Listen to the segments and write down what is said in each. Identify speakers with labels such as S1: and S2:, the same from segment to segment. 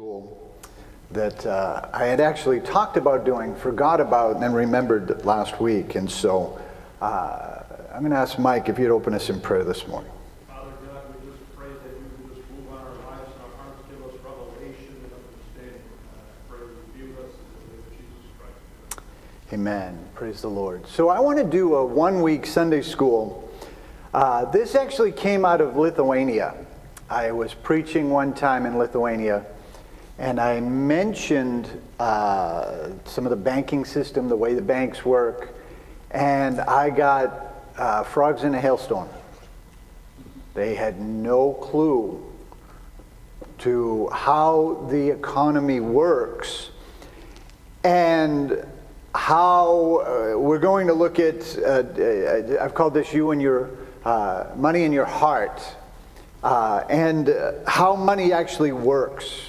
S1: School that I had actually talked about doing, forgot about, and then remembered last week. And so I'm going to ask Mike if you'd open us in prayer this morning.
S2: Father God, we just pray that you would just move on our lives and our hearts, give us revelation and understanding. Pray that you reveal us in the name of Jesus Christ.
S1: Amen. Praise the Lord. So I want to do a one-week Sunday school. This actually came out of Lithuania. I was preaching one time in Lithuania, and I mentioned some of the banking system, the way the banks work, and I got frogs in a hailstorm. They had no clue to how the economy works and how we're going to look at, I've called this you and your money in your heart, and how money actually works.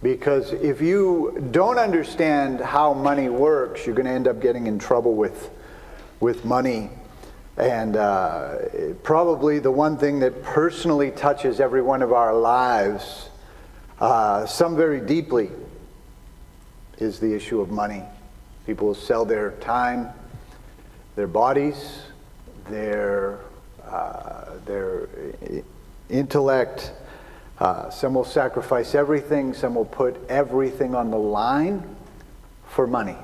S1: Because if you don't understand how money works, you're going to end up getting in trouble with money. And probably the one thing that personally touches every one of our lives, some very deeply, is the issue of money. People will sell their time, their bodies, their intellect. Some will sacrifice everything. Some will put everything on the line for money.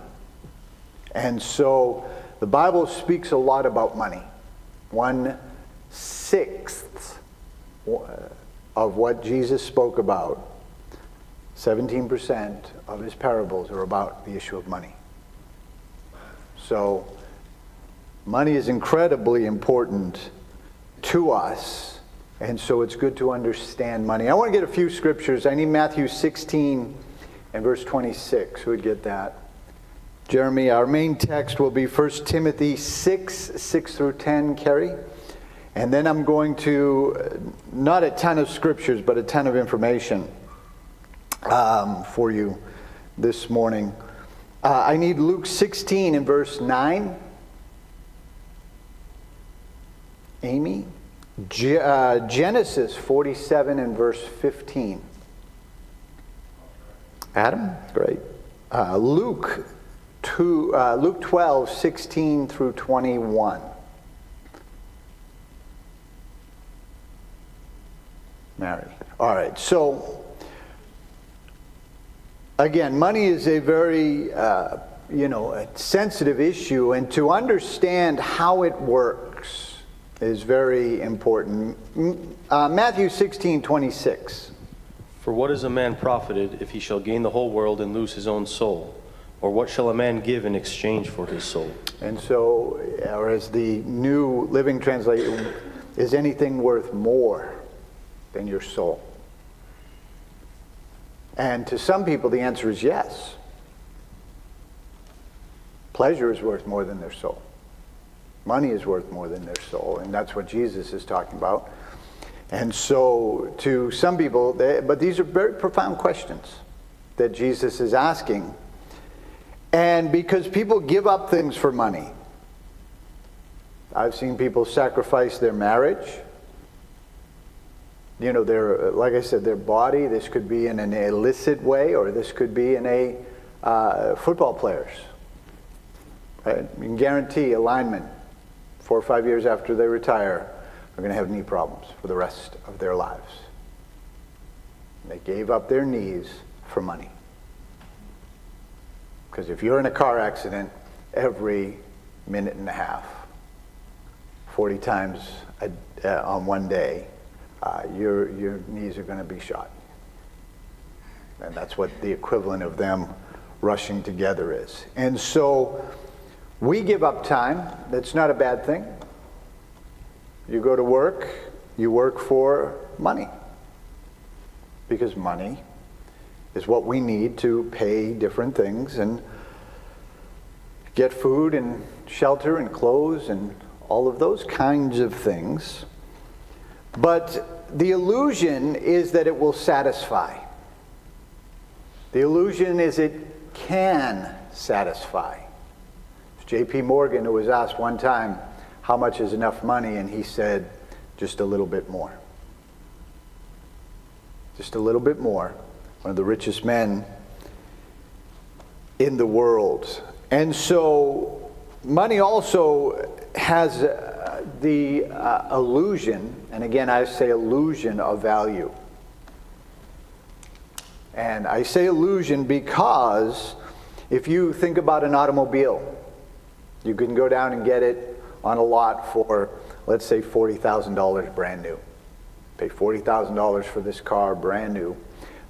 S1: And so the Bible speaks a lot about money. 1/6 of what Jesus spoke about, 17% of his parables are about the issue of money. So money is incredibly important to us. And so it's good to understand money. I want to get a few scriptures. I need Matthew 16 and verse 26. Who would get that? Jeremy, our main text will be 1 Timothy 6 through 10. Kerry. And then I'm going to, not a ton of scriptures, but a ton of information for you this morning. I need Luke 16 and verse 9. Amy? Genesis 47 and verse 15. Adam? Great. Luke 12, 16 through 21. Mary. All right. So, again, money is a very, a sensitive issue, and to understand how it works is very important. Matthew 16:26.
S3: For what is a man profited if he shall gain the whole world and lose his own soul? Or what shall a man give in exchange for his soul?
S1: And so, or as the New Living Translation, is anything worth more than your soul? And to some people the answer is yes. Pleasure is worth more than their soul. Money is worth more than their soul, and that's what Jesus is talking about. And so to some people, but these are very profound questions that Jesus is asking. And because people give up things for money. I've seen people sacrifice their marriage. Their, like I said, their body. This could be in an illicit way, or this could be in a football players. Right? You can guarantee a lineman, 4 or 5 years after they retire, are going to have knee problems for the rest of their lives. They gave up their knees for money. Because if you're in a car accident every minute and a half, 40 times on one day, your knees are going to be shot. And that's what the equivalent of them rushing together is. And so we give up time. That's not a bad thing. You go to work, you work for money. Because money is what we need to pay different things and get food and shelter and clothes and all of those kinds of things. But the illusion is that it will satisfy. The illusion is it can satisfy. J.P. Morgan, who was asked one time, how much is enough money? And he said, just a little bit more. Just a little bit more. one of the richest men in the world. And so money also has the illusion, and again I say illusion, of value. And I say illusion because if you think about an automobile, you can go down and get it on a lot for, let's say, $40,000 brand new. Pay $40,000 for this car brand new.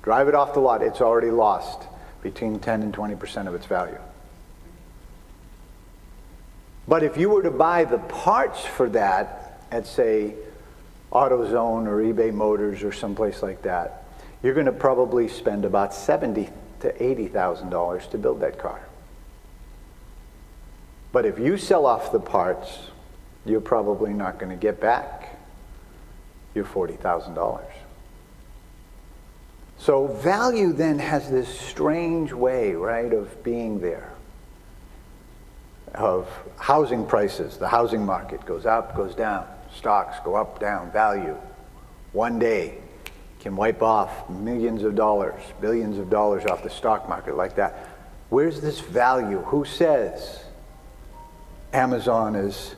S1: Drive it off the lot, it's already lost between 10 and 20% of its value. But if you were to buy the parts for that at, say, AutoZone or eBay Motors or someplace like that, you're going to probably spend about $70,000 to $80,000 to build that car. But if you sell off the parts, you're probably not going to get back your $40,000. So value then has this strange way, right, of being there. Of housing prices, the housing market goes up, goes down. Stocks go up, down, value. One day can wipe off millions of dollars, billions of dollars off the stock market like that. Where's this value? Who says Amazon is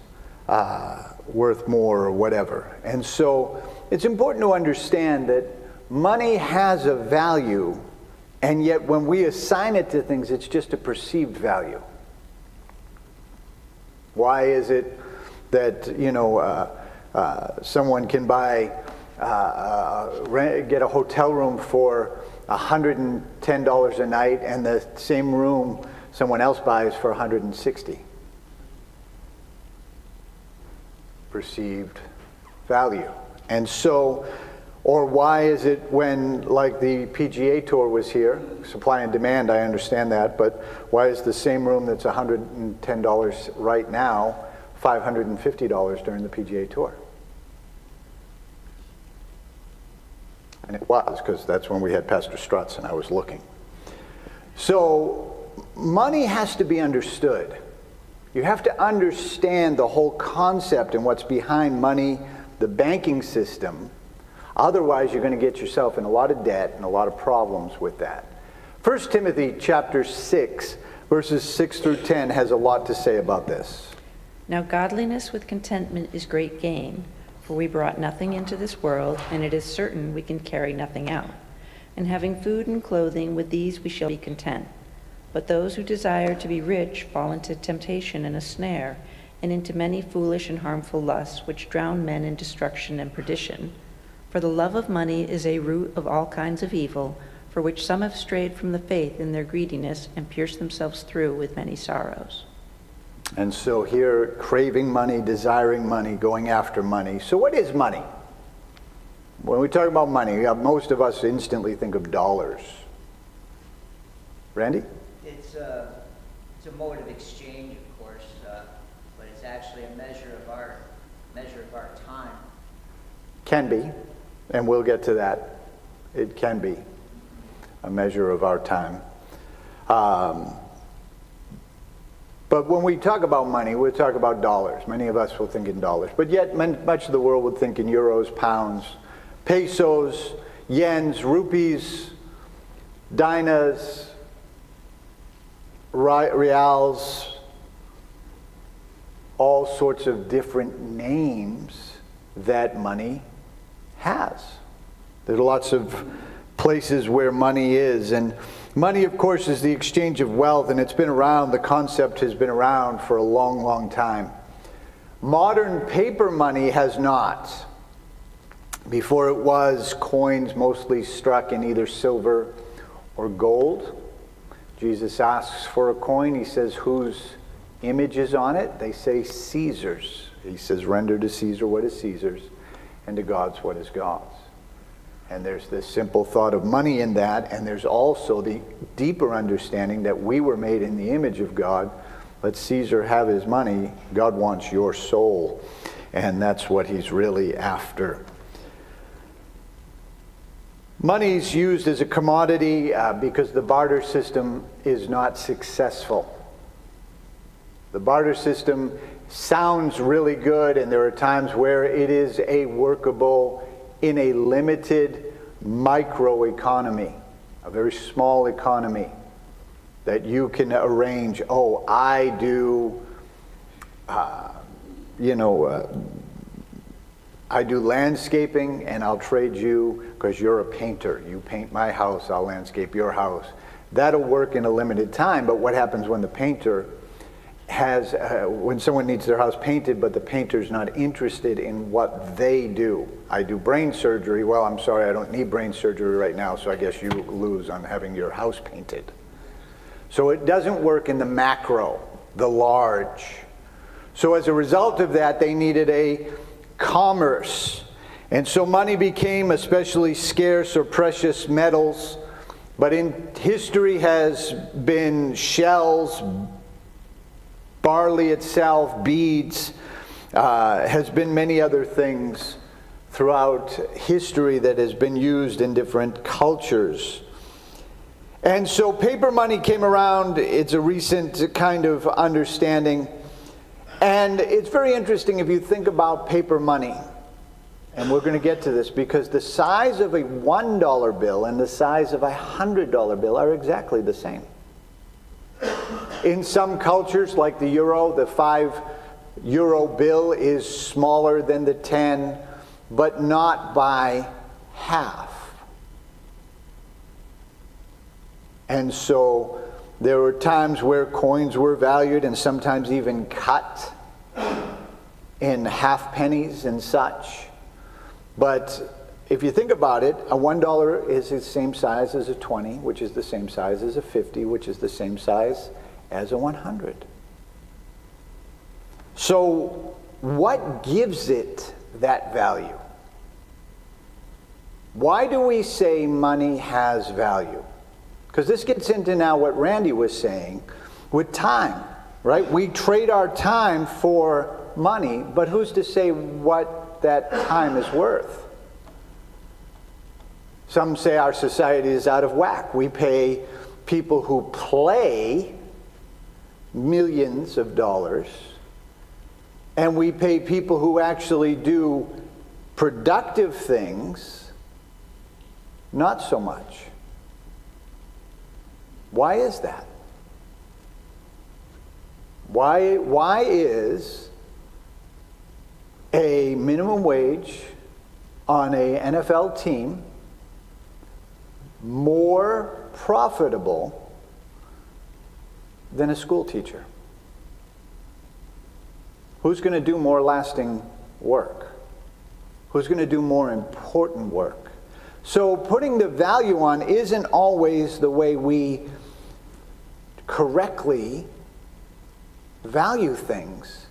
S1: worth more or whatever? And so it's important to understand that money has a value, and yet when we assign it to things, it's just a perceived value. Why is it that, someone can buy, get a hotel room for $110 a night, and the same room someone else buys for $160? Perceived value. And so, or why is it when, like the PGA Tour was here, supply and demand, I understand that, but why is the same room that's $110 right now $550 during the PGA Tour? And it was, because that's when we had Pastor Strutz and I was looking. So money has to be understood. You have to understand the whole concept and what's behind money, the banking system. Otherwise, you're going to get yourself in a lot of debt and a lot of problems with that. 1 Timothy chapter 6, verses 6 through 10 has a lot to say about this.
S4: Now godliness with contentment is great gain, for we brought nothing into this world, and it is certain we can carry nothing out. And having food and clothing, with these we shall be content. But those who desire to be rich fall into temptation and a snare, and into many foolish and harmful lusts, which drown men in destruction and perdition. For the love of money is a root of all kinds of evil, for which some have strayed from the faith in their greediness and pierced themselves through with many sorrows.
S1: And so here, craving money, desiring money, going after money. So what is money? When we talk about money, most of us instantly think of dollars. Randy?
S5: It's a mode of exchange, of course, but it's actually a measure of our time.
S1: Can be, and we'll get to that. It can be a measure of our time. But when we talk about money, we'll talk about dollars. Many of us will think in dollars. But yet much of the world would think in euros, pounds, pesos, yens, rupees, dinas, reals, all sorts of different names that money has. There's lots of places where money is, and money, of course, is the exchange of wealth, and it's been around, the concept has been around for a long, long time. Modern paper money has not. Before it was coins mostly struck in either silver or gold. Jesus asks for a coin. He says, whose image is on it? They say Caesar's. He says, render to Caesar what is Caesar's, and to God's what is God's. And there's this simple thought of money in that, and there's also the deeper understanding that we were made in the image of God. Let Caesar have his money. God wants your soul, and that's what he's really after. Money's used as a commodity because the barter system is not successful. The barter system sounds really good, and there are times where it is a workable in a limited microeconomy. a very small economy that you can arrange. Oh, I do, I do landscaping and I'll trade you because you're a painter. You paint my house, I'll landscape your house. That'll work in a limited time, but what happens when the painter has, when someone needs their house painted, but the painter's not interested in what they do? I do brain surgery. Well, I'm sorry, I don't need brain surgery right now, so I guess you lose on having your house painted. So it doesn't work in the macro, the large. So as a result of that, they needed a commerce. And so money became especially scarce or precious metals. But in history has been shells, barley itself, beads, has been many other things throughout history that has been used in different cultures. And so paper money came around. It's a recent kind of understanding. And it's very interesting if you think about paper money. And we're going to get to this because the size of a $1 bill and the size of a $100 bill are exactly the same. In some cultures, like the euro, the €5 bill is smaller than the 10, but not by half. And so there were times where coins were valued and sometimes even cut in half pennies and such. But if you think about it, a $1 is the same size as a 20, which is the same size as a 50, which is the same size as a 100. So what gives it that value? Why do we say money has value? Because this gets into now what Randy was saying with time, right? We trade our time for money, but who's to say what that time is worth? Some say our society is out of whack. We pay people who play millions of dollars, and we pay people who actually do productive things not so much. Why is that? Why is a minimum wage on a NFL team more profitable than a school teacher? Who's going to do more lasting work? Who's going to do more important work? So putting the value on isn't always the way we correctly value things,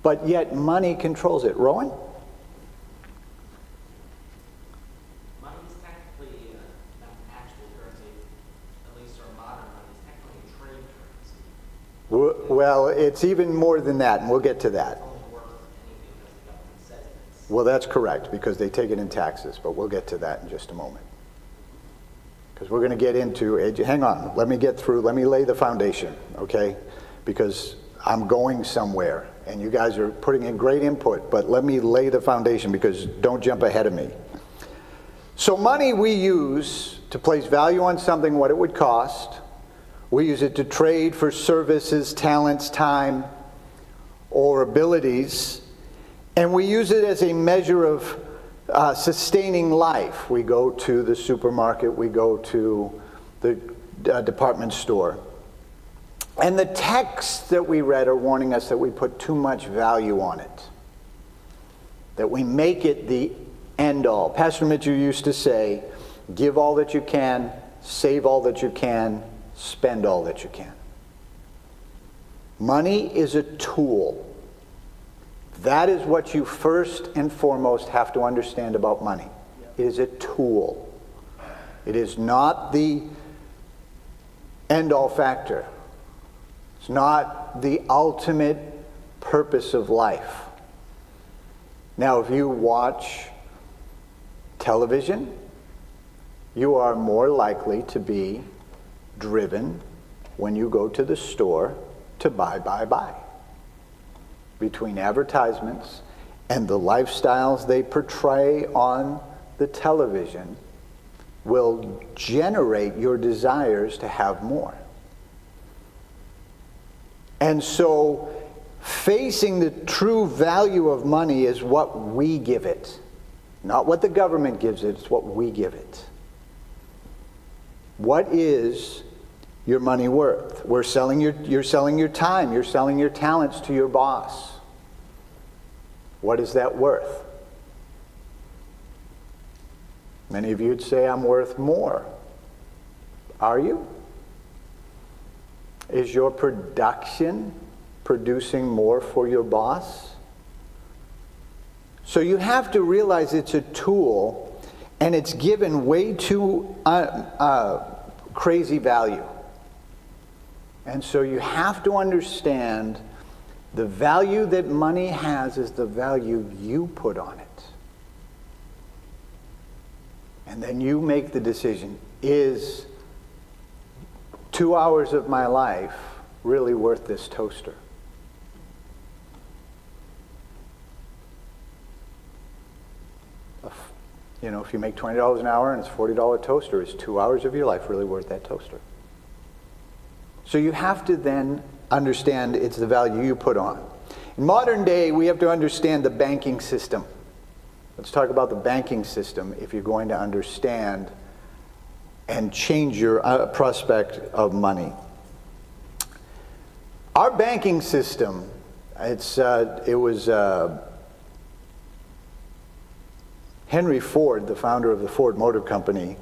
S1: but yet money controls it. Rowan?
S6: Money is technically not an actual currency, at least our modern money is technically a trade currency.
S1: Well, it's even more than that, and we'll get to that.
S6: It's only worth anything that the government says it is.
S1: Well, that's correct, because they take it in taxes, but we'll get to that in just a moment. Because we're going to get into, hang on, let me lay the foundation, okay? Because I'm going somewhere, and you guys are putting in great input, but let me lay the foundation, because don't jump ahead of me. So money we use to place value on something, what it would cost. We use it to trade for services, talents, time, or abilities. And we use it as a measure of sustaining life. We go to the supermarket, we go to the department store. And the texts that we read are warning us that we put too much value on it, that we make it the end all. Pastor Mitchell used to say, give all that you can, save all that you can, spend all that you can. Money is a tool. That is what you first and foremost have to understand about money. It is a tool. It is not the end-all factor. It's not the ultimate purpose of life. Now, if you watch television, you are more likely to be driven when you go to the store to buy. Between advertisements and the lifestyles they portray on the television, will generate your desires to have more. And so, facing the true value of money is what we give it. Not what the government gives it, it's what we give it. What is your money worth? You're selling your time, you're selling your talents to your boss. What is that worth? Many of you would say, I'm worth more. Are you? Is your production producing more for your boss? So you have to realize it's a tool, and it's given way too crazy value. And so you have to understand the value that money has is the value you put on it. And then you make the decision, is 2 hours of my life really worth this toaster? If you make $20 an hour and it's a $40 toaster, is 2 hours of your life really worth that toaster? So you have to then understand it's the value you put on. In modern day, we have to understand the banking system. Let's talk about the banking system if you're going to understand and change your prospect of money. Our banking system, it was Henry Ford, the founder of the Ford Motor Company,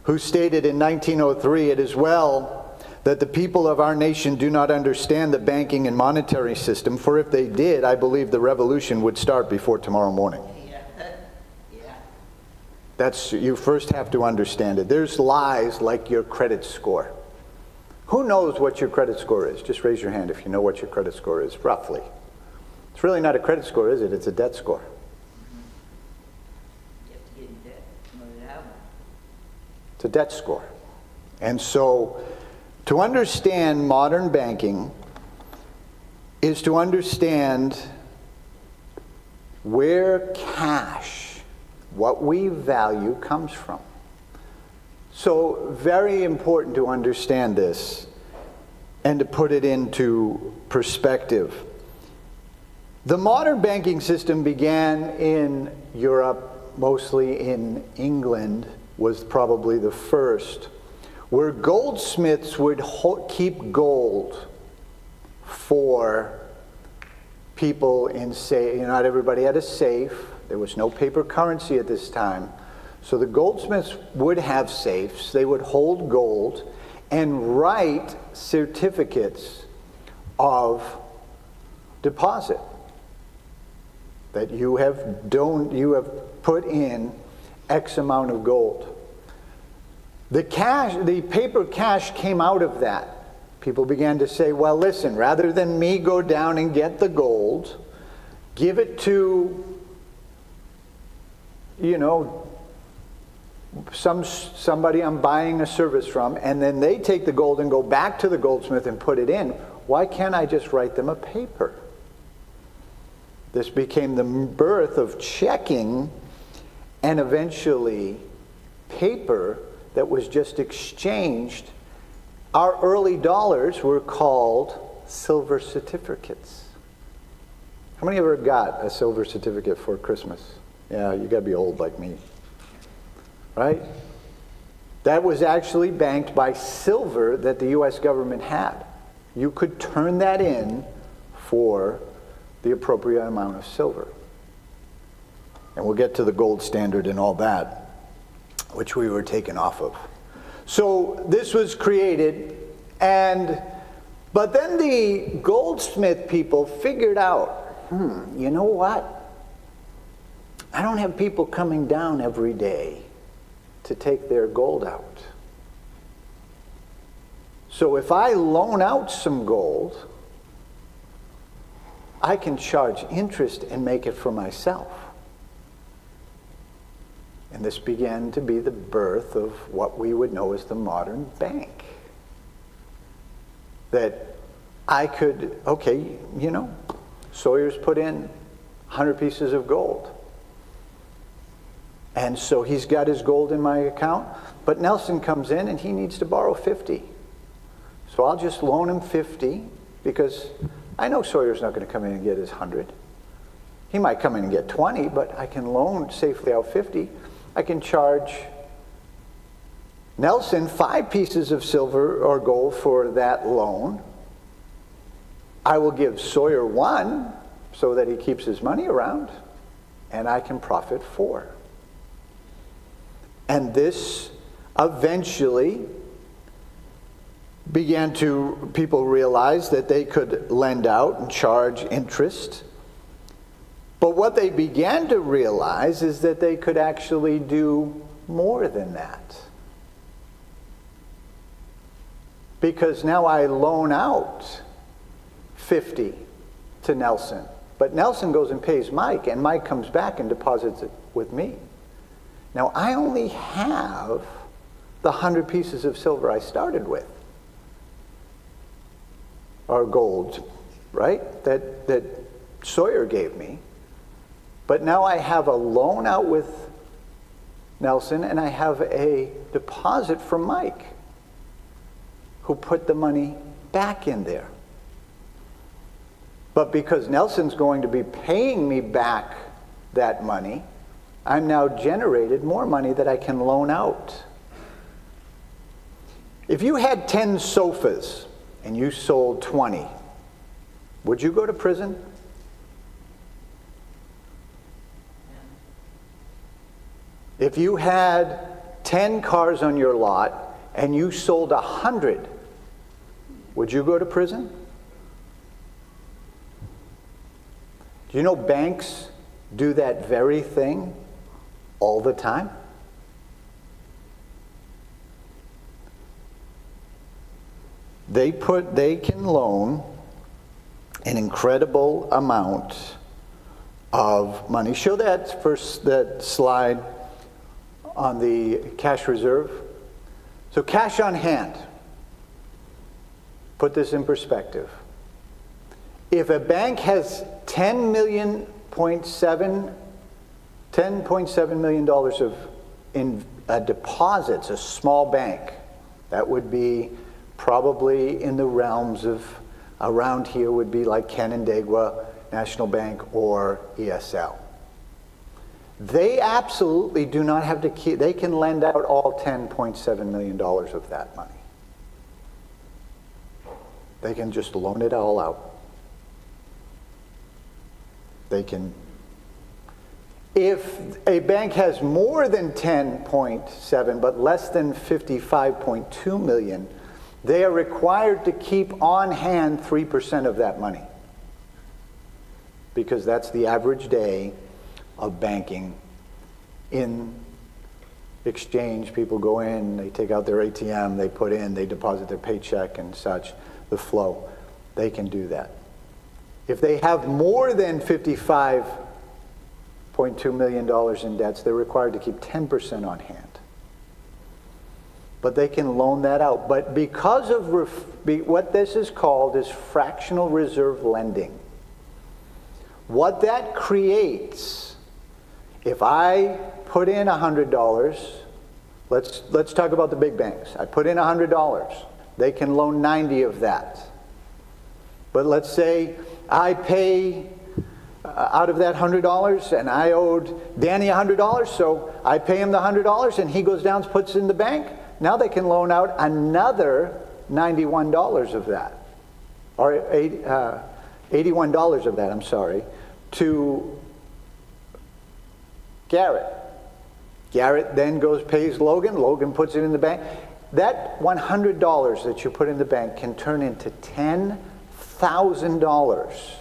S1: who stated in 1903, "It is well that the people of our nation do not understand the banking and monetary system, for if they did, I believe the revolution would start before tomorrow morning." You first have to understand it. There's lies like your credit score. Who knows what your credit score is? Just raise your hand if you know what your credit score is, roughly. It's really not a credit score, is it? It's a debt score.
S5: You have to get in debt in order to have one.
S1: It's a debt score. And so, to understand modern banking is to understand where cash, what we value, comes from. So, very important to understand this and to put it into perspective. The modern banking system began in Europe, mostly in England, was probably the first, where goldsmiths would keep gold for people in safe. Not everybody had a safe. There was no paper currency at this time. So the goldsmiths would have safes. They would hold gold and write certificates of deposit that you have put in X amount of gold. The paper cash came out of that. People began to say, well, listen, rather than me go down and get the gold, give it to somebody I'm buying a service from, and then they take the gold and go back to the goldsmith and put it in. Why can't I just write them a paper? This became the birth of checking and eventually paper that was just exchanged. Our early dollars were called silver certificates. How many ever got a silver certificate for Christmas? Yeah, you gotta be old like me. Right? That was actually banked by silver that the U.S. government had. You could turn that in for the appropriate amount of silver. And we'll get to the gold standard and all that, which we were taken off of. So this was created, but then the goldsmith people figured out, you know what? I don't have people coming down every day to take their gold out. So if I loan out some gold, I can charge interest and make it for myself. And this began to be the birth of what we would know as the modern bank. That I could, Sawyer's put in 100 pieces of gold. And so he's got his gold in my account, but Nelson comes in and he needs to borrow 50. So I'll just loan him 50 because I know Sawyer's not going to come in and get his 100. He might come in and get 20, but I can loan safely out 50. I can charge Nelson 5 pieces of silver or gold for that loan. I will give Sawyer 1 so that he keeps his money around, and I can profit 4. And this eventually people realized that they could lend out and charge interest. But what they began to realize is that they could actually do more than that. Because now I loan out 50 to Nelson. But Nelson goes and pays Mike, and Mike comes back and deposits it with me. Now I only have the 100 pieces of silver I started with. Or gold, right? That Sawyer gave me. But now I have a loan out with Nelson, and I have a deposit from Mike, who put the money back in there. But because Nelson's going to be paying me back that money, I'm now generated more money that I can loan out. If you had 10 sofas and you sold 20, would you go to prison? If you had 10 cars on your lot and you sold 100, would you go to prison? Do you know banks do that very thing all the time? They can loan an incredible amount of money. Show that first, that slide on the cash reserve. So cash on hand. Put this in perspective. If a bank has $10.7 million in deposits, a small bank, that would be probably in the realms of, around here would be like Canandaigua National Bank or ESL. They absolutely do not have to keep, they can lend out all $10.7 million of that money. They can just loan it all out. They can, if a bank has more than 10.7 but less than 55.2 million, they are required to keep on hand 3% of that money. Because that's the average day of banking. In exchange, people go in, they take out their ATM, they put in, they deposit their paycheck and such, the flow. They can do that. If they have more than $55.2 million in debts, they're required to keep 10% on hand. But they can loan that out. But because of what this is called is fractional reserve lending. What that creates, if I put in $100, let's talk about the big banks. I put in $100. They can loan 90 of that. But let's say I pay out of that $100 and I owed Danny $100, so I pay him the $100 and he goes down and puts it in the bank. Now they can loan out another $91 of that, or $81 of that, I'm sorry, to Garrett. Garrett then pays Logan. Logan puts it in the bank. That $100 that you put in the bank can turn into $10,000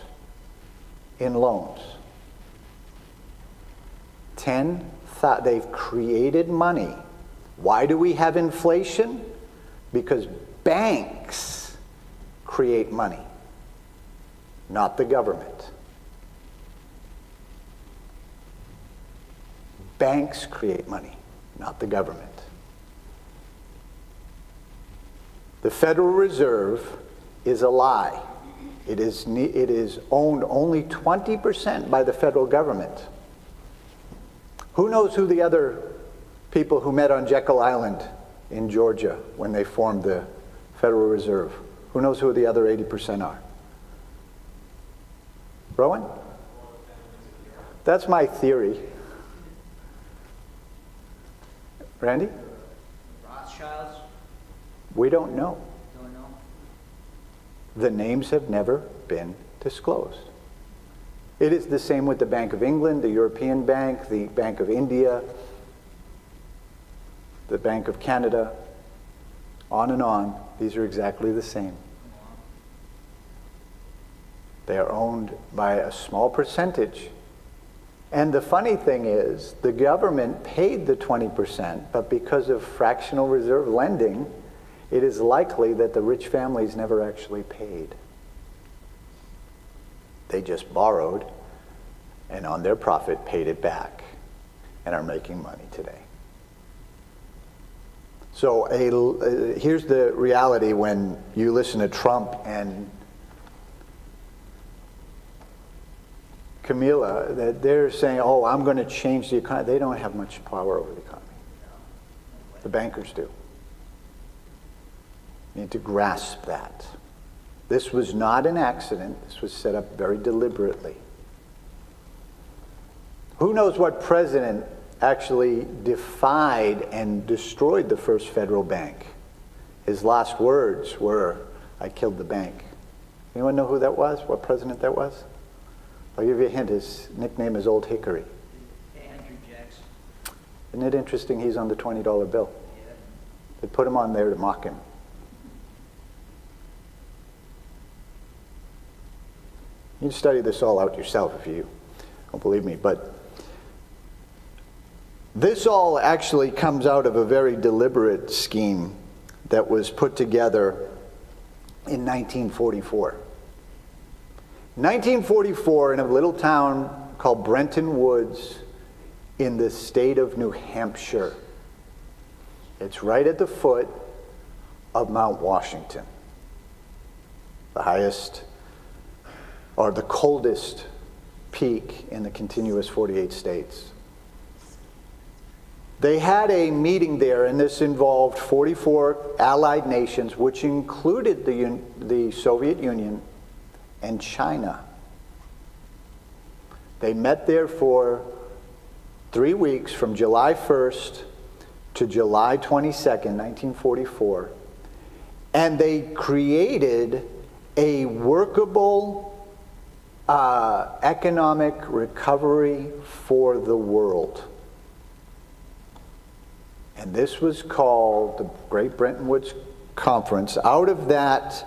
S1: in loans. They've created money. Why do we have inflation? Because banks create money, not the government. Banks create money, not the government. The Federal Reserve is a lie. It is owned only 20% by the federal government. Who knows who the other people who met on Jekyll Island in Georgia when they formed the Federal Reserve? Who knows who the other 80% are? Rowan? That's my theory. Randy?
S5: Rothschilds,
S1: We don't know.
S5: don't know.
S1: The names have never been disclosed. It is the same with the Bank of England, the European Bank, the Bank of India, the Bank of Canada, on and on. These are exactly the same. They are owned by a small percentage. And the funny thing is, the government paid the 20%, but because of fractional reserve lending, it is likely that the rich families never actually paid. They just borrowed and on their profit paid it back and are making money today. So here's the reality when you listen to Trump and Camilla, that they're saying, oh, I'm going to change the economy. They don't have much power over the economy. The bankers do. You need to grasp that. This was not an accident. This was set up very deliberately. Who knows what president actually defied and destroyed the first federal bank? His last words were, I killed the bank. Anyone know who that was? What president that was? I'll give you a hint. His nickname is Old Hickory.
S5: Andrew Jackson.
S1: Isn't it interesting he's on the $20 bill?
S5: Yeah.
S1: They put him on there to mock him. You can study this all out yourself if you don't believe me, but this all actually comes out of a very deliberate scheme that was put together in 1944. 1944, in a little town called Brenton Woods in the state of New Hampshire. It's right at the foot of Mount Washington, the highest or the coldest peak in the continuous 48 states. They had a meeting there, and this involved 44 allied nations, which included the Soviet Union and China. They met there for 3 weeks, from July 1st to July 22nd, 1944, and they created a workable economic recovery for the world. And this was called the Great Bretton Woods Conference. Out of that,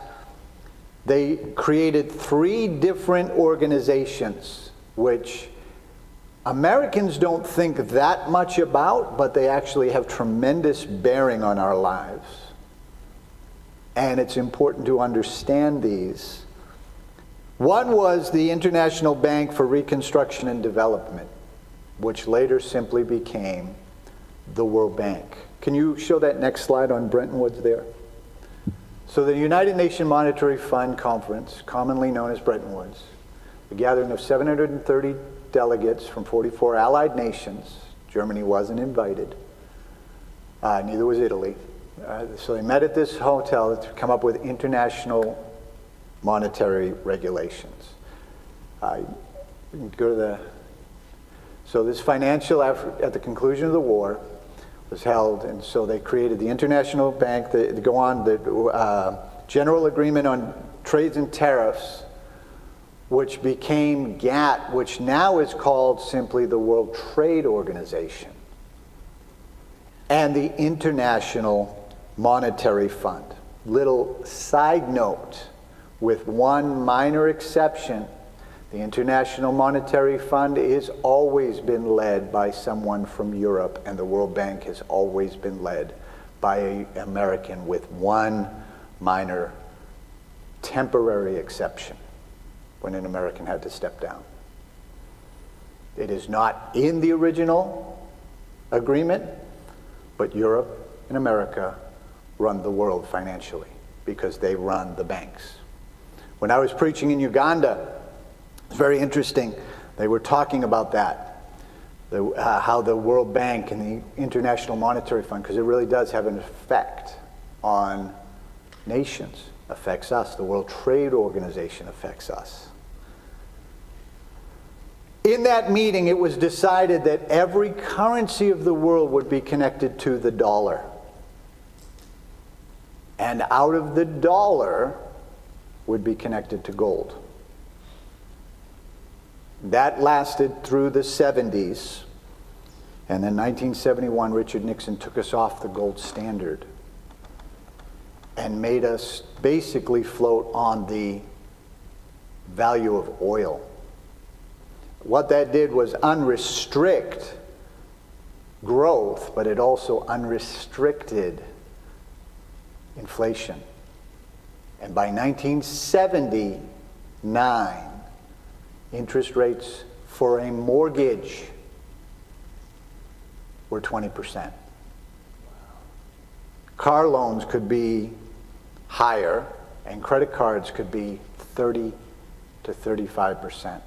S1: they created 3 different organizations, which Americans don't think that much about, but they actually have tremendous bearing on our lives. And it's important to understand these. One was the International Bank for Reconstruction and Development, which later simply became the World Bank. Can you show that next slide on Bretton Woods there? So the United Nations Monetary Fund Conference, commonly known as Bretton Woods, the gathering of 730 delegates from 44 allied nations. Germany wasn't invited. Neither was Italy. So they met at this hotel to come up with international monetary regulations. Go to the... So this financial effort at the conclusion of the war was held, and so they created the International Bank, the General Agreement on Trades and Tariffs, which became GATT, which now is called simply the World Trade Organization, and the International Monetary Fund. Little side note, with one minor exception, the International Monetary Fund has always been led by someone from Europe, and the World Bank has always been led by an American, with one minor temporary exception, when an American had to step down. It is not in the original agreement, but Europe and America run the world financially because they run the banks. When I was preaching in Uganda, it's very interesting. They were talking about that. how the World Bank and the International Monetary Fund, because it really does have an effect on nations, affects us. The World Trade Organization affects us. In that meeting, it was decided that every currency of the world would be connected to the dollar. And out of the dollar would be connected to gold. That lasted through the 70s. And then 1971, Richard Nixon took us off the gold standard and made us basically float on the value of oil. What that did was unrestrict growth, but it also unrestricted inflation. And by 1979, interest rates for a mortgage were 20%. Car loans could be higher, and credit cards could be 30 to 35%.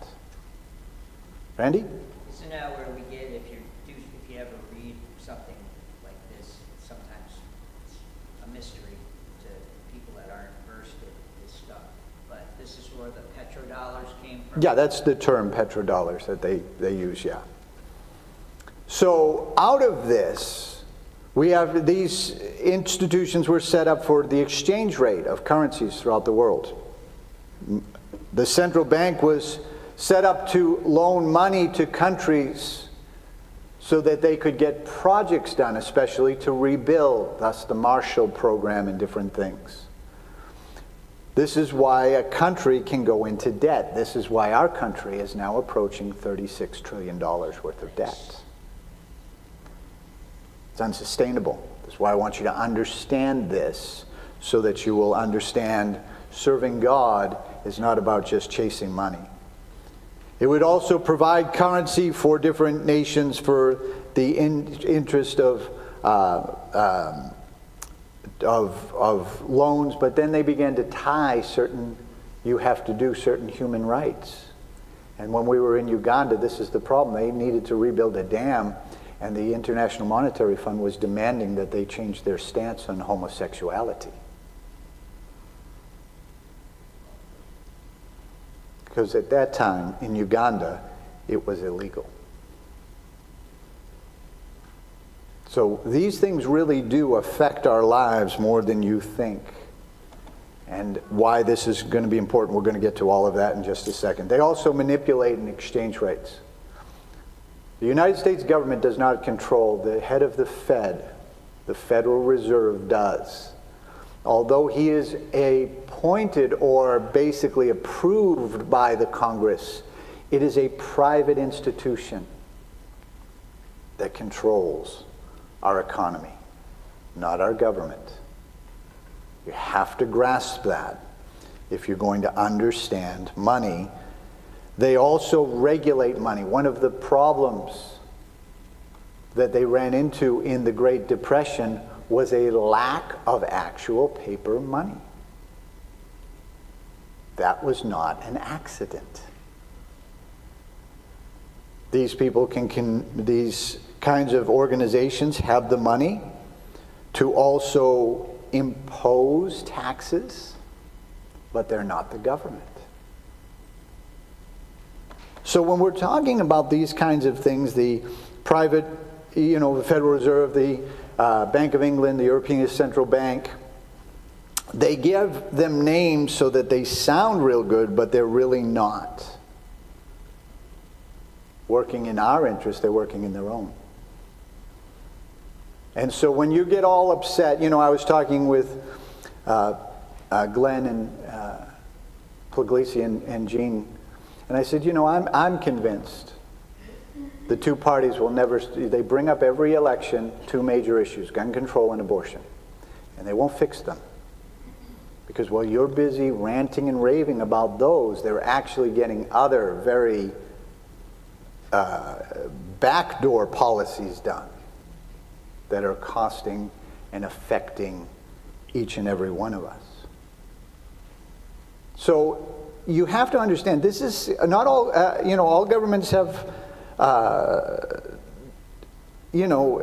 S1: Randy?
S5: Isn't that where we get, if you ever read something like this, sometimes it's a mystery to people that aren't versed in this stuff. But this is where the petrodollars came from?
S1: Yeah, that's the term, petrodollars, that they use, yeah. So out of this, we have these institutions were set up for the exchange rate of currencies throughout the world. The central bank was set up to loan money to countries so that they could get projects done, especially to rebuild, thus the Marshall Program and different things. This is why a country can go into debt. This is why our country is now approaching $36 trillion worth of debt. It's unsustainable. That's why I want you to understand this, so that you will understand serving God is not about just chasing money. It would also provide currency for different nations for the interest of loans, but then they began to tie certain, you have to do certain human rights. And when we were in Uganda, this is the problem. They needed to rebuild a dam, and the International Monetary Fund was demanding that they change their stance on homosexuality. Because at that time, in Uganda, it was illegal. So these things really do affect our lives more than you think. And why this is going to be important, we're going to get to all of that in just a second. They also manipulate and exchange rates. The United States government does not control. The head of the Fed, the Federal Reserve, does. Although he is appointed or basically approved by the Congress, it is a private institution that controls our economy, not our government. You have to grasp that if you're going to understand money. They also regulate money. One of the problems that they ran into in the Great Depression was a lack of actual paper money. That was not an accident. These people these kinds of organizations have the money to also impose taxes, but they're not the government. So when we're talking about these kinds of things, the private, the Federal Reserve, the Bank of England, the European Central Bank, they give them names so that they sound real good, but they're really not working in our interest. They're working in their own. And so when you get all upset, I was talking with Glenn and Puglisi and Gene, and I said, I'm convinced the two parties will never, they bring up every election two major issues, gun control and abortion, and they won't fix them. Because while you're busy ranting and raving about those, they're actually getting other very backdoor policies done that are costing and affecting each and every one of us. So you have to understand, this is not all, all governments have you know,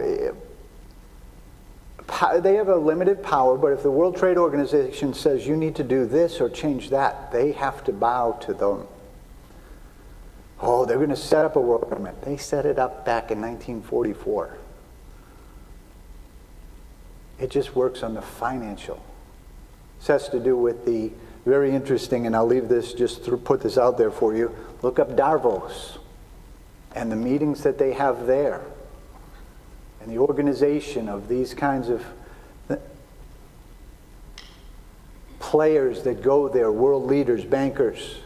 S1: they have a limited power, but if the World Trade Organization says you need to do this or change that, they have to bow to them. Oh, they're going to set up a world government. They set it up back in 1944. It just works on the financial. This has to do with the very interesting, and I'll leave this, just to put this out there for you. Look up Davos and the meetings that they have there, and the organization of these kinds of players that go there, world leaders, bankers,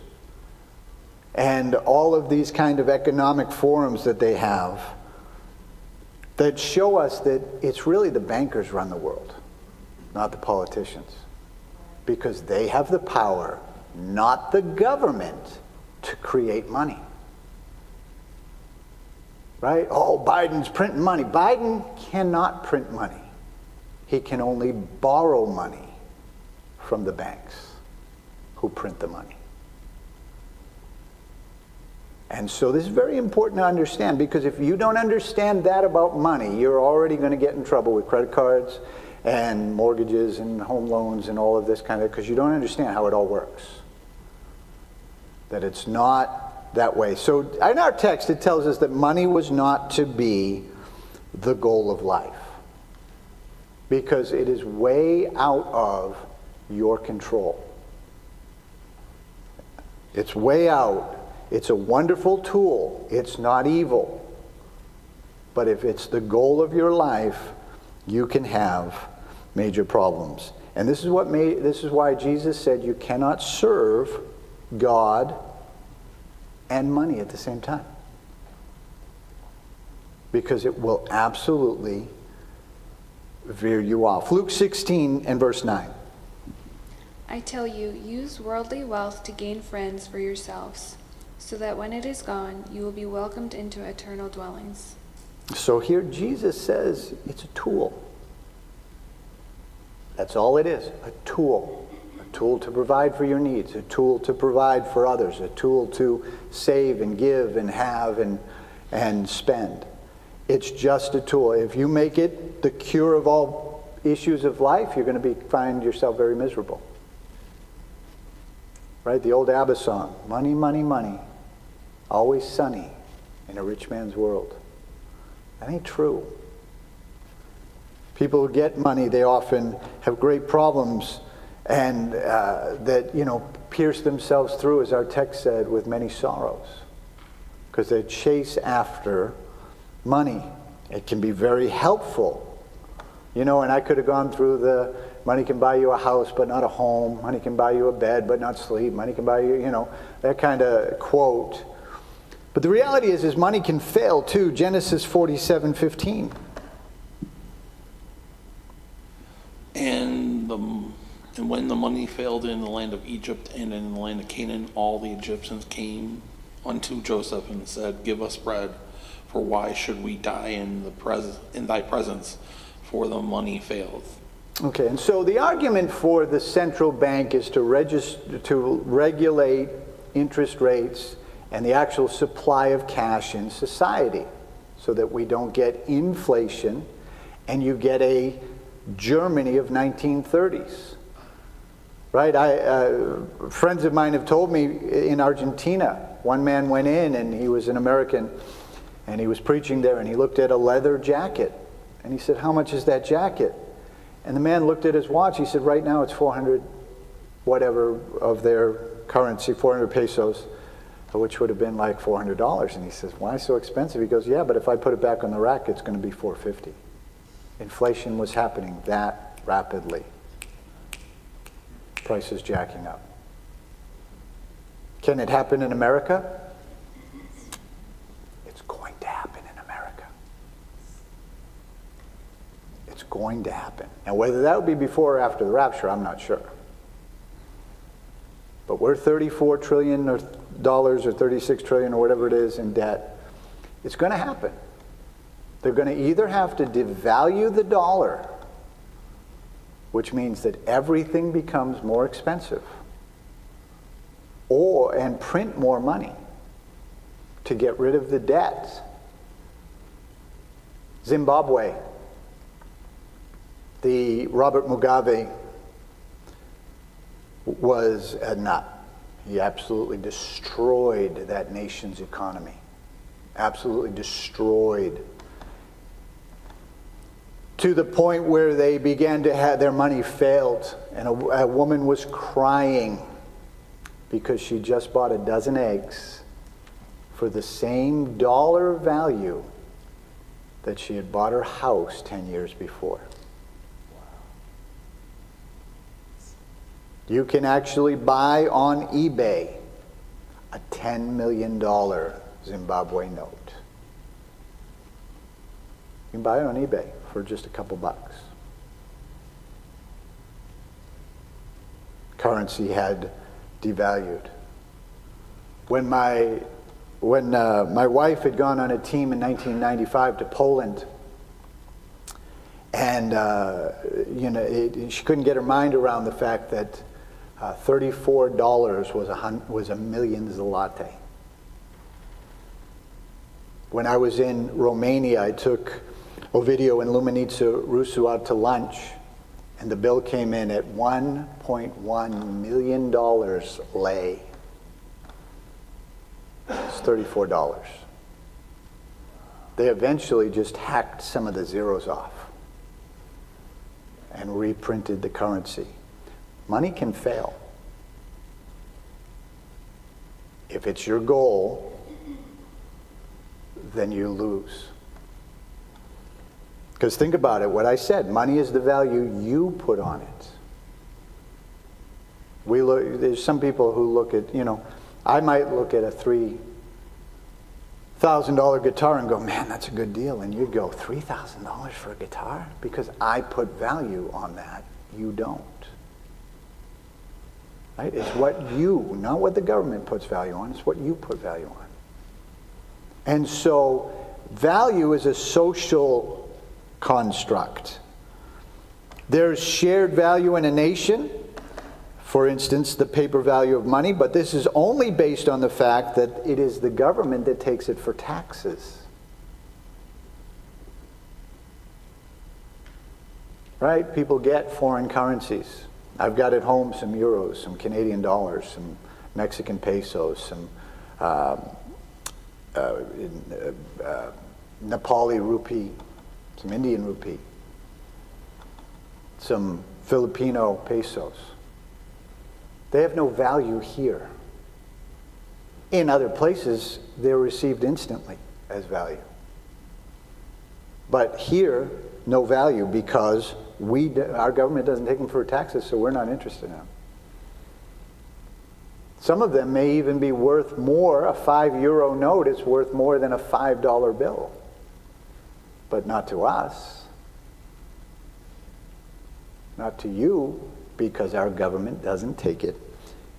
S1: and all of these kind of economic forums that they have that show us that it's really the bankers run the world, not the politicians, because they have the power, not the government, to create money. Right? Oh, Biden's printing money. Biden cannot print money. He can only borrow money from the banks who print the money. And so this is very important to understand, because if you don't understand that about money, you're already going to get in trouble with credit cards and mortgages and home loans and all of this kind of, because you don't understand how it all works. That it's not that way. So in our text, it tells us that money was not to be the goal of life, because it is way out of your control. It's way out. It's a wonderful tool. It's not evil. But if it's the goal of your life, you can have major problems. And this is why Jesus said you cannot serve God and money at the same time. Because it will absolutely veer you off. Luke 16 and verse 9.
S7: I tell you, use worldly wealth to gain friends for yourselves, so that when it is gone, you will be welcomed into eternal dwellings.
S1: So here Jesus says it's a tool. That's all it is, a tool. A tool to provide for your needs, a tool to provide for others, a tool to save and give and have and spend. It's just a tool. If you make it the cure of all issues of life, you're going to find yourself very miserable. Right? The old ABBA song, money, money, money, always sunny in a rich man's world. That ain't true. People who get money, they often have great problems and that, pierce themselves through, as our text said, with many sorrows. Because they chase after money. It can be very helpful. And I could have gone through the money can buy you a house but not a home. Money can buy you a bed but not sleep. Money can buy you, that kind of quote. But the reality is money can fail too. Genesis 47:15.
S8: And when the money failed in the land of Egypt and in the land of Canaan, all the Egyptians came unto Joseph and said, "Give us bread, for why should we die in thy presence? For the money faileth."
S1: Okay, and so the argument for the central bank is to regulate interest rates and the actual supply of cash in society, so that we don't get inflation and you get a Germany of 1930s. Right? Friends of mine have told me in Argentina, one man went in and he was an American and he was preaching there and he looked at a leather jacket and he said, "How much is that jacket?" And the man looked at his watch. He said, "Right now it's 400 whatever of their currency, 400 pesos, which would have been like $400. And he says, "Why so expensive?" He goes, "Yeah, but if I put it back on the rack, it's going to be $450. Inflation was happening that rapidly. Prices jacking up. Can it happen in America? It's going to happen in America. It's going to happen. Now, whether that would be before or after the rapture, I'm not sure. But we're $34 trillion or $36 trillion or whatever it is in debt. It's going to happen. They're going to either have to devalue the dollar, which means that everything becomes more expensive, and print more money to get rid of the debt. Zimbabwe, the Robert Mugabe was a nut. He absolutely destroyed that nation's economy. Absolutely destroyed. To the point where they began to have their money failed, and a woman was crying because she just bought a dozen eggs for the same dollar value that she had bought her house 10 years before. You can actually buy on eBay a $10 million Zimbabwe note. You can buy it on eBay for just a couple bucks. Currency had devalued. When my wife had gone on a team in 1995 to Poland, and she couldn't get her mind around the fact that $34 was a million zloty. When I was in Romania, I took Ovidiu and Luminița Rusu out to lunch, and the bill came in at $1.1 million lei. It's $34. They eventually just hacked some of the zeros off and reprinted the currency. Money can fail. If it's your goal, then you lose. Because think about it, what I said, money is the value you put on it. There's some people who look at, I might look at a $3,000 guitar and go, man, that's a good deal. And you'd go, $3,000 for a guitar? Because I put value on that. You don't. Right? It's what you, not what the government puts value on, it's what you put value on. And so value is a social construct. There's shared value in a nation, for instance, the paper value of money, but this is only based on the fact that it is the government that takes it for taxes. Right? People get foreign currencies. I've got at home some euros, some Canadian dollars, some Mexican pesos, some Nepali rupee, some Indian rupee, some Filipino pesos. They have no value here. In other places, they're received instantly as value. But here, no value because our government doesn't take them for taxes, so we're not interested in them. Some of them may even be worth more. A €5 note is worth more than a $5 bill. But not to us. Not to you, because our government doesn't take it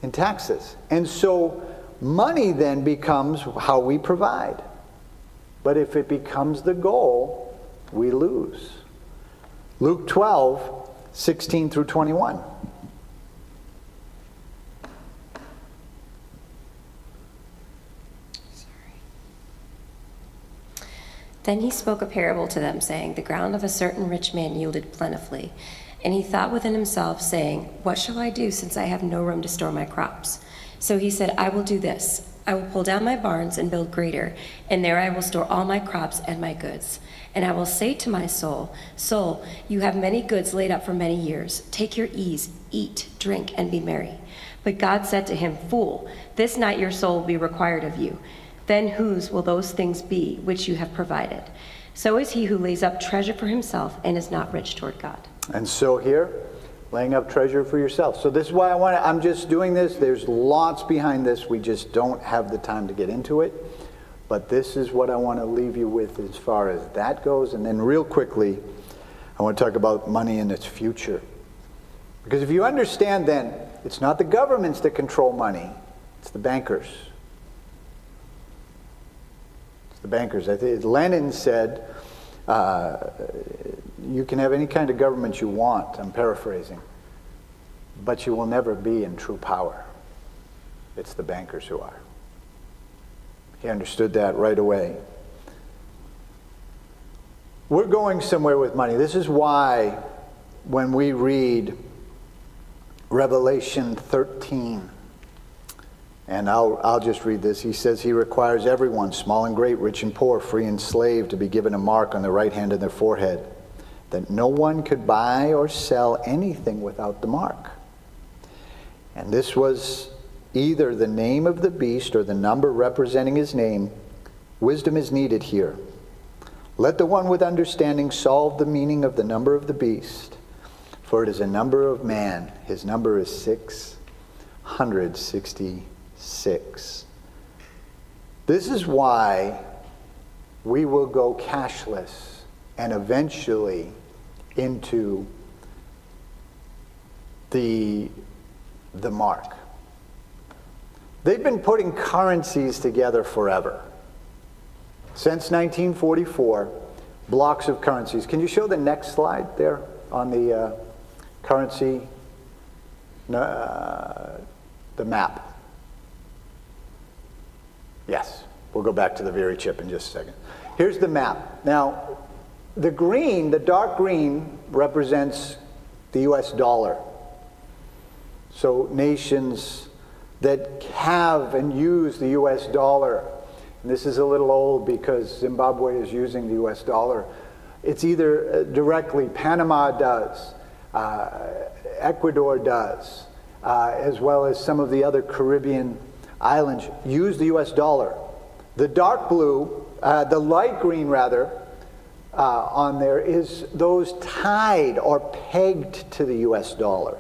S1: in taxes. And so money then becomes how we provide. But if it becomes the goal, we lose. Luke 12, 16 through 21.
S9: Then he spoke a parable to them, saying, The ground of a certain rich man yielded plentifully. And he thought within himself, saying, What shall I do, since I have no room to store my crops? So he said, I will do this. I will pull down my barns and build greater, and there I will store all my crops and my goods. And I will say to my soul, Soul, you have many goods laid up for many years. Take your ease, eat, drink, and be merry. But God said to him, Fool, this night your soul will be required of you. Then whose will those things be which you have provided? So is he who lays up treasure for himself and is not rich toward God.
S1: And so here, laying up treasure for yourself. So this is why I'm just doing this. There's lots behind this. We just don't have the time to get into it. But this is what I want to leave you with as far as that goes. And then real quickly, I want to talk about money and its future. Because if you understand then, it's not the governments that control money. It's the bankers. It's the bankers. I think Lenin said, you can have any kind of government you want, I'm paraphrasing, but you will never be in true power. It's the bankers who are. He understood that right away. we're going somewhere with money. This is why when we read Revelation 13, and I'll just read this. He says he requires everyone, small and great, rich and poor, free and slave, to be given a mark on their right hand and their forehead, that no one could buy or sell anything without the mark. And this was either the name of the beast or the number representing his name. Wisdom is needed here. Let the one with understanding solve the meaning of the number of the beast, for it is a number of man. His number is 666. This is why we will go cashless and eventually into the mark. They've been putting currencies together forever. Since 1944, blocks of currencies. Can you show the next slide there on the currency, the map? Yes, we'll go back to the very chip in just a second. Here's the map. Now, the green, the dark green, represents the US dollar. So nations that have and use the US dollar, and this is a little old because Zimbabwe is using the US dollar. It's either directly, Panama does, Ecuador does, as well as some of the other Caribbean islands use the US dollar. The dark blue, the light green rather, on there is those tied or pegged to the US dollar.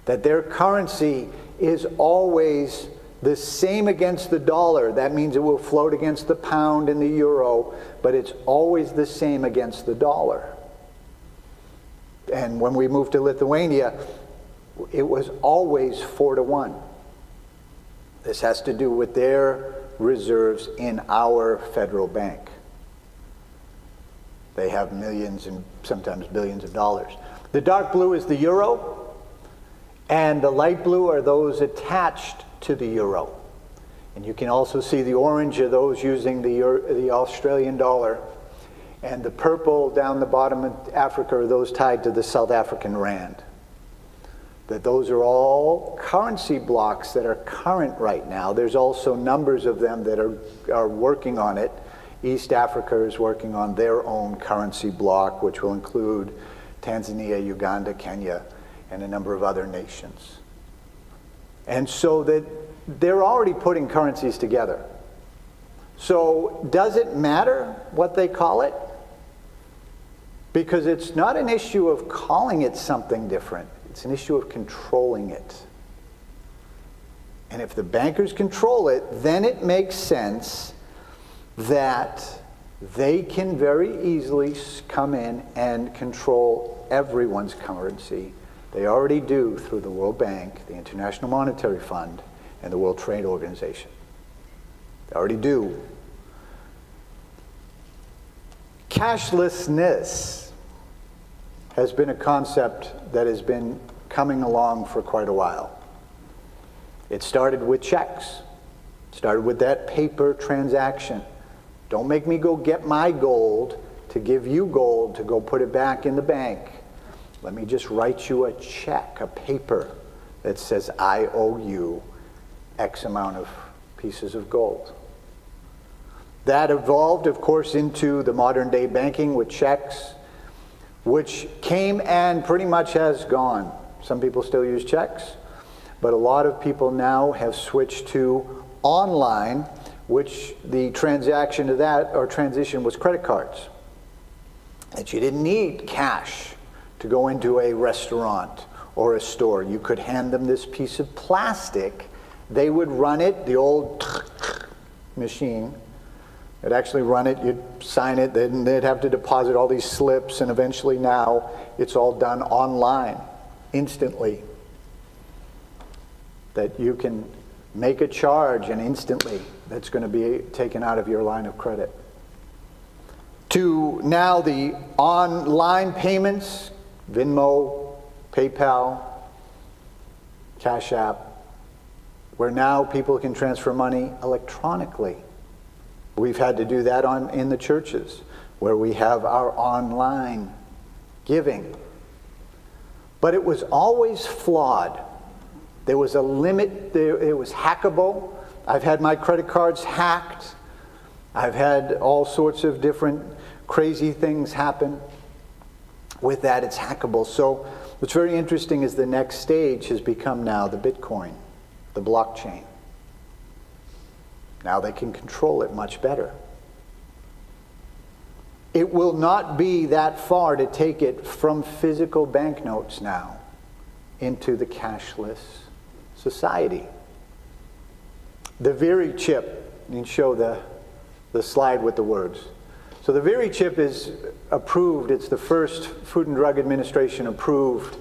S1: That their currency is always the same against the dollar. That means it will float against the pound and the euro, but it's always the same against the dollar. And when we moved to Lithuania, it was always 4-1. This has to do with their reserves in our federal bank. They have millions and sometimes billions of dollars. The dark blue is the euro, and the light blue are those attached to the euro. And you can also see the orange are those using the Australian dollar, and the purple down the bottom of Africa are those tied to the South African rand. That those are all currency blocks that are current right now. There's also numbers of them that are working on it. East Africa is working on their own currency block, which will include Tanzania, Uganda, Kenya, and a number of other nations. And so that they're already putting currencies together. So does it matter what they call it? Because it's not an issue of calling it something different. It's an issue of controlling it. And if the bankers control it, then it makes sense that they can very easily come in and control everyone's currency. They already do through the World Bank, the International Monetary Fund, and the World Trade Organization. They already do. Cashlessness has been a concept that has been coming along for quite a while. It started with checks. It started with that paper transaction. Don't make me go get my gold to give you gold to go put it back in the bank. Let me just write you a check, a paper that says I owe you X amount of pieces of gold. That evolved, of course, into the modern day banking with checks, which came and pretty much has gone. Some people still use checks, but a lot of people now have switched to online, which the transaction to that, or transition, was credit cards. That you didn't need cash to go into a restaurant or a store. You could hand them this piece of plastic. They would run it, the old machine. They'd actually run it, you'd sign it, then they'd have to deposit all these slips, and eventually now it's all done online, instantly. That you can make a charge and instantly that's going to be taken out of your line of credit. To now the online payments, Venmo, PayPal, Cash App, where now people can transfer money electronically. We've had to do that in the churches. where we have our online giving. But it was always flawed. There was a limit. It was hackable. I've had my credit cards hacked. I've had all sorts of different crazy things happen. With that, it's hackable. So what's very interesting is the next stage has become now the Bitcoin, the blockchain. Now they can control it much better. It will not be that far to take it from physical banknotes now into the cashless society. The Veri chip, you can show the slide with the words. So the Veri chip is approved. It's the first Food and Drug Administration approved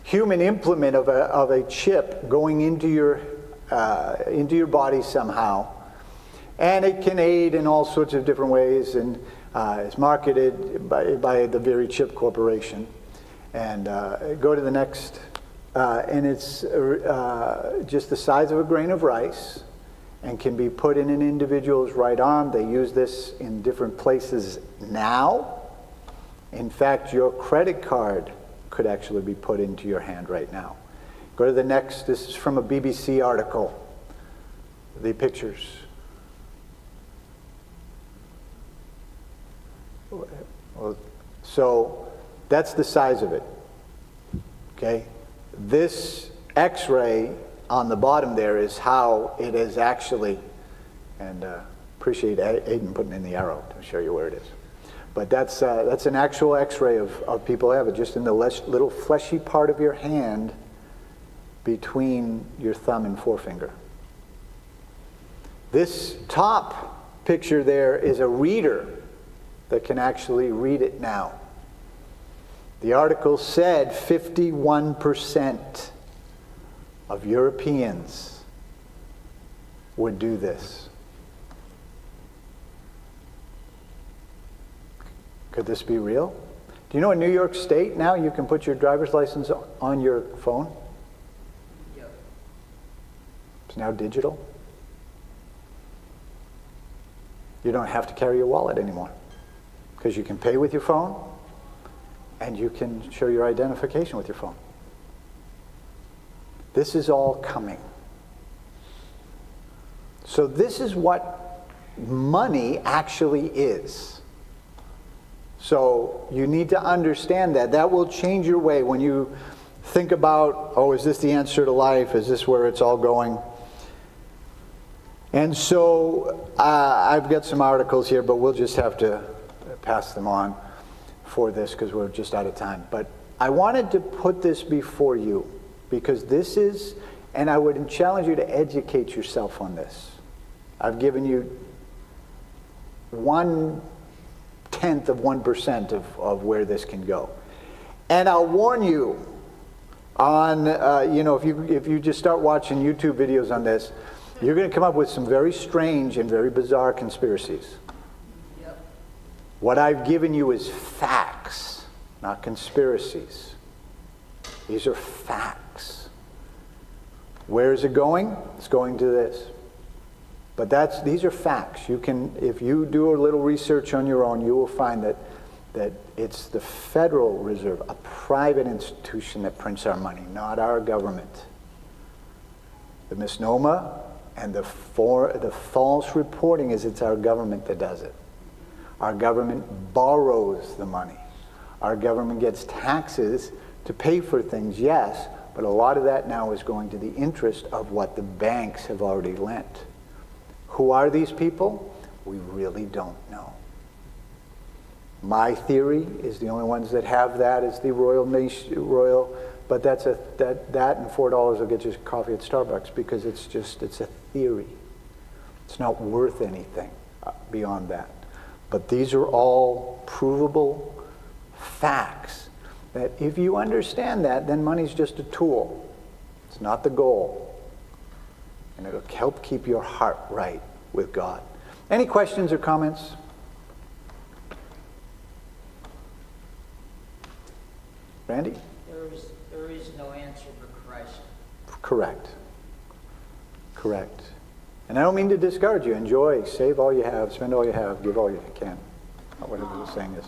S1: human implement of a chip going into your body somehow. And it can aid in all sorts of different ways, and it's marketed by the Veri Chip Corporation. And go to the next, and it's just the size of a grain of rice and can be put in an individual's right arm. They use this in different places now. In fact, your credit card could actually be put into your hand right now. Go to the next. This is from a BBC article. The pictures. So that's the size of it. Okay? This X-ray on the bottom there is how it is actually, and appreciate Aiden putting in the arrow to show you where it is. But that's an actual X-ray of people who have it, just in the little fleshy part of your hand between your thumb and forefinger. This top picture there is a reader that can actually read it now. The article said 51% of Europeans would do this. Could this be real? Do you know in New York State now you can put your driver's license on your phone?
S5: Yep.
S1: It's now digital. You don't have to carry your wallet anymore because you can pay with your phone and you can show your identification with your phone. This is all coming. So this is what money actually is. So you need to understand that. That will change your way when you think about, oh, is this the answer to life? Is this where it's all going? And so I've got some articles here, but we'll just have to pass them on for this because we're just out of time. But I wanted to put this before you because this is, and I would challenge you to educate yourself on this. I've given you 1/10 of 1% of where this can go. And I'll warn you on, if you just start watching YouTube videos on this, you're going to come up with some very strange and very bizarre conspiracies.
S5: Yep.
S1: What I've given you is facts, not conspiracies. These are facts. Where is it going? It's going to this. But these are facts. You can, if you do a little research on your own, you will find that it's the Federal Reserve, a private institution that prints our money, not our government. The misnomer and the false reporting is it's our government that does it. Our government borrows the money. Our government gets taxes to pay for things, yes, but a lot of that now is going to the interest of what the banks have already lent. Who are these people? We really don't know. My theory is the only ones that have that is the Royal, but that and $4 will get you coffee at Starbucks because it's a theory. It's not worth anything beyond that. But these are all provable facts that if you understand that, then money's just a tool. It's not the goal. And it'll help keep your heart right with God. Any questions or comments? Randy?
S5: There is no answer but Christ.
S1: Correct. And I don't mean to discourage you. Enjoy, save all you have, spend all you have, give all you can. whatever the saying is.